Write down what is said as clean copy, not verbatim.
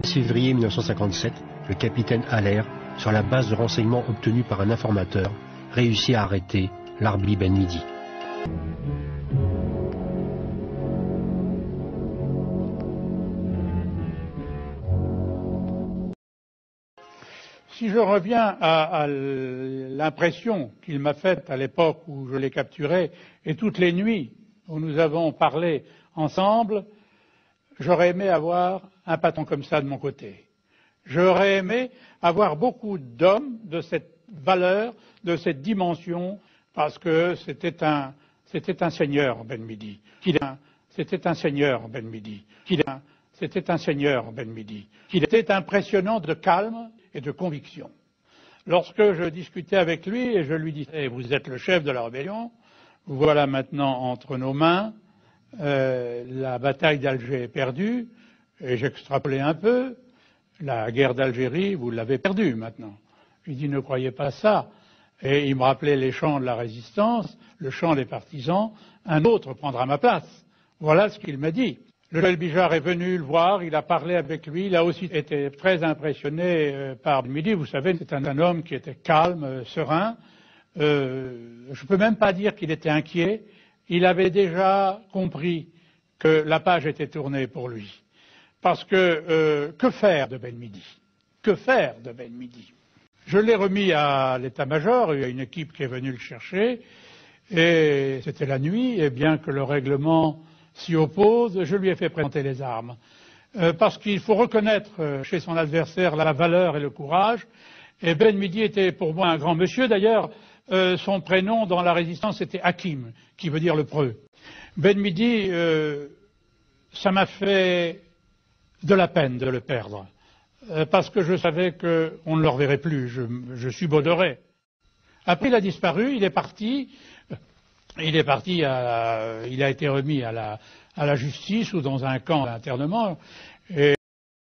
6 février 1957, le capitaine Haller, sur la base de renseignements obtenus par un informateur, réussit à arrêter Larbi Ben Midi. Si je reviens à l'impression qu'il m'a faite à l'époque où je l'ai capturé et toutes les nuits où nous avons parlé ensemble, j'aurais aimé avoir un patron comme ça de mon côté. J'aurais aimé avoir beaucoup d'hommes de cette valeur, de cette dimension, parce que c'était un seigneur, Ben Midi. C'était un seigneur, Ben Midi. C'était un seigneur, Ben Midi. Il était impressionnant de calme et de conviction. Lorsque je discutais avec lui et je lui disais « Vous êtes le chef de la rébellion, vous voilà maintenant entre nos mains, la bataille d'Alger est perdue, et j'extrapolais un peu, la guerre d'Algérie, vous l'avez perdue maintenant. » Je lui dis « Ne croyez pas ça. » Et il me rappelait les chants de la résistance, le chant des partisans, un autre prendra ma place. Voilà ce qu'il m'a dit. Le colonel Bijard est venu le voir, il a parlé avec lui, il a aussi été très impressionné par Midi. Vous savez, c'est un homme qui était calme, serein. Je ne peux même pas dire qu'il était inquiet. Il avait déjà compris que la page était tournée pour lui. Parce que faire de Ben Midi? Que faire de Ben Midi? Je l'ai remis à l'état-major, il y a une équipe qui est venue le chercher, et c'était la nuit, et bien que le règlement s'y oppose, je lui ai fait présenter les armes. Parce qu'il faut reconnaître chez son adversaire la valeur et le courage. Et Ben Midi était pour moi un grand monsieur. D'ailleurs, son prénom dans la résistance était Hakim, qui veut dire le preux. Ben Midi, ça m'a fait de la peine de le perdre. Parce que je savais qu'on ne le reverrait plus. Je subodorais. Après, il a disparu, il est parti. Il a été remis à la justice ou dans un camp d'internement.